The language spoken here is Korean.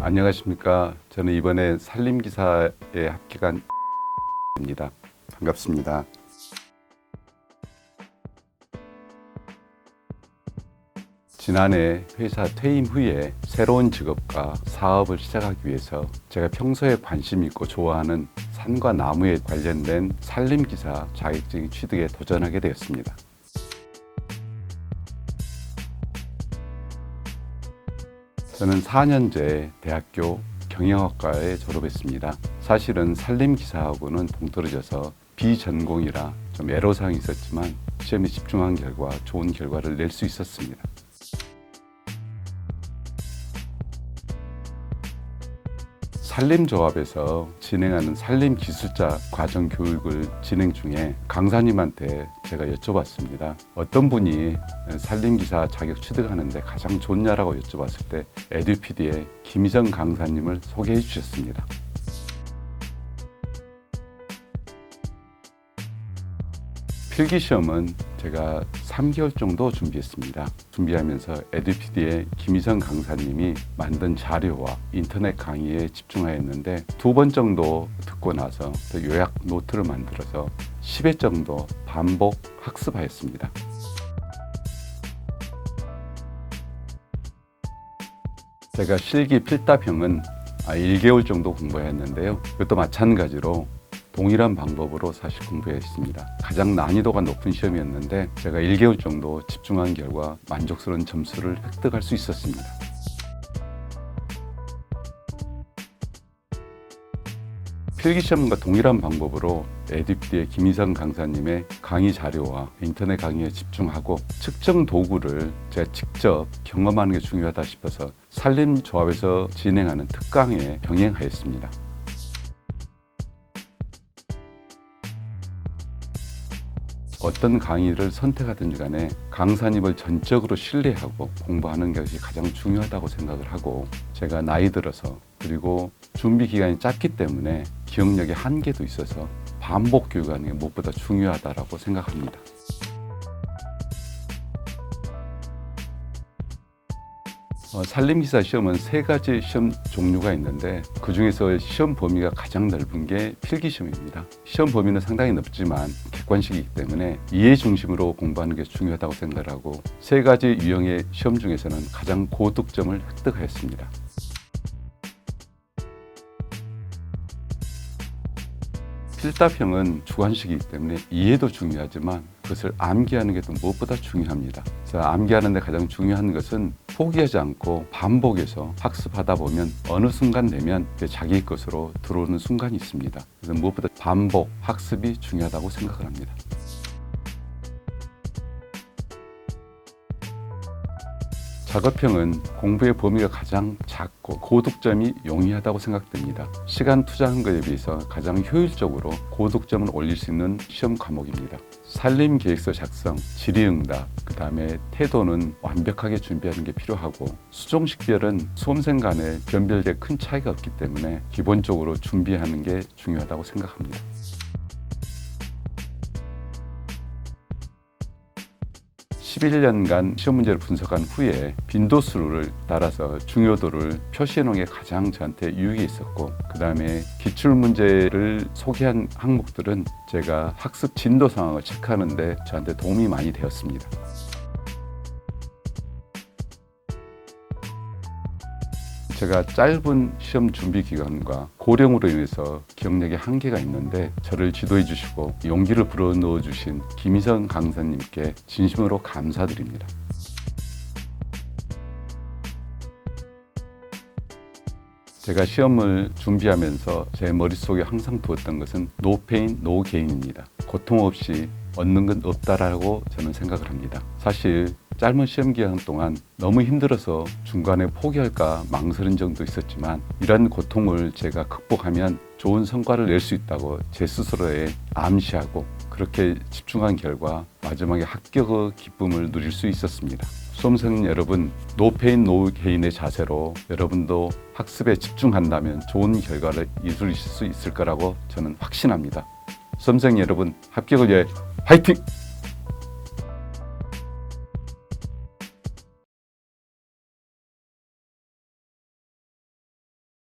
안녕하십니까. 저는 이번에 산림기사에 합격한 입니다. 반갑습니다. 지난해 회사 퇴임 후에 새로운 직업과 사업을 시작하기 위해서 제가 평소에 관심 있고 좋아하는 산과 나무에 관련된 산림기사 자격증 취득에 도전하게 되었습니다. 저는 4년제 대학교 경영학과에 졸업했습니다. 사실은 산림기사하고는 동떨어져서 비전공이라 좀 애로사항이 있었지만 시험에 집중한 결과 좋은 결과를 낼 수 있었습니다. 산림조합에서 진행하는 산림기술자 과정 교육을 진행 중에 강사님한테 제가 여쭤봤습니다. 어떤 분이 산림기사 자격 취득하는데 가장 좋냐라고 여쭤봤을 때 에듀피디의 김희정 강사님을 소개해 주셨습니다. 필기시험은 제가 3개월 정도 준비했습니다. 준비하면서 에듀피디의 김희정 강사님이 만든 자료와 인터넷 강의에 집중하였는데 2번 정도 듣고 나서 요약 노트를 만들어서 10회 정도 반복 학습하였습니다. 제가 실기 필답형은 1개월 정도 공부했는데요. 그것도 마찬가지로 동일한 방법으로 사실 공부했습니다. 가장 난이도가 높은 시험이었는데 제가 1개월 정도 집중한 결과 만족스러운 점수를 획득할 수 있었습니다. 필기시험과 동일한 방법으로 에듀피디의 김희성 강사님의 강의 자료와 인터넷 강의에 집중하고 측정 도구를 제가 직접 경험하는 게 중요하다 싶어서 산림조합에서 진행하는 특강에 병행하였습니다. 어떤 강의를 선택하든지 간에 강사님을 전적으로 신뢰하고 공부하는 것이 가장 중요하다고 생각을 하고, 제가 나이 들어서 그리고 준비 기간이 짧기 때문에 기억력의 한계도 있어서 반복 교육하는 게 무엇보다 중요하다고 생각합니다. 산림기사 시험은 3가지 시험 종류가 있는데 그 중에서 시험 범위가 가장 넓은 게 필기시험입니다. 시험 범위는 상당히 넓지만 객관식이기 때문에 이해 중심으로 공부하는 게 중요하다고 생각을 하고 3가지 유형의 시험 중에서는 가장 고득점을 획득하였습니다. 필답형은 주관식이기 때문에 이해도 중요하지만 그것을 암기하는 게 또 무엇보다 중요합니다. 그래서 암기하는 데 가장 중요한 것은 포기하지 않고 반복해서 학습하다 보면 어느 순간 되면 자기 것으로 들어오는 순간이 있습니다. 그래서 무엇보다 반복, 학습이 중요하다고 생각을 합니다. 작업형은 공부의 범위가 가장 작고 고득점이 용이하다고 생각됩니다. 시간 투자한 것에 비해서 가장 효율적으로 고득점을 올릴 수 있는 시험 과목입니다. 산림계획서 작성, 질의응답, 그 다음에 태도는 완벽하게 준비하는 게 필요하고, 수종식별은 수험생 간에 변별에 큰 차이가 없기 때문에 기본적으로 준비하는 게 중요하다고 생각합니다. 11년간 시험 문제를 분석한 후에 빈도수를 따라서 중요도를 표시해 놓은 게 가장 저한테 유익이 있었고, 그 다음에 기출문제를 소개한 항목들은 제가 학습 진도 상황을 체크하는 데 저한테 도움이 많이 되었습니다. 제가 짧은 시험 준비 기간과 고령으로 인해서 기억력에 한계가 있는데 저를 지도해 주시고 용기를 불어넣어 주신 김희정 강사님께 진심으로 감사드립니다. 제가 시험을 준비하면서 제 머릿속에 항상 두었던 것은 No pain, no gain입니다. 고통 없이 얻는 건 없다라고 저는 생각을 합니다. 사실 짧은 시험 기간 동안 너무 힘들어서 중간에 포기할까 망설인 적도 있었지만, 이런 고통을 제가 극복하면 좋은 성과를 낼 수 있다고 제 스스로에 암시하고 그렇게 집중한 결과 마지막에 합격의 기쁨을 누릴 수 있었습니다. 수험생 여러분, No pain, no gain의 자세로 여러분도 학습에 집중한다면 좋은 결과를 이루실 수 있을 거라고 저는 확신합니다. 수험생 여러분, 합격을 위해 화이팅!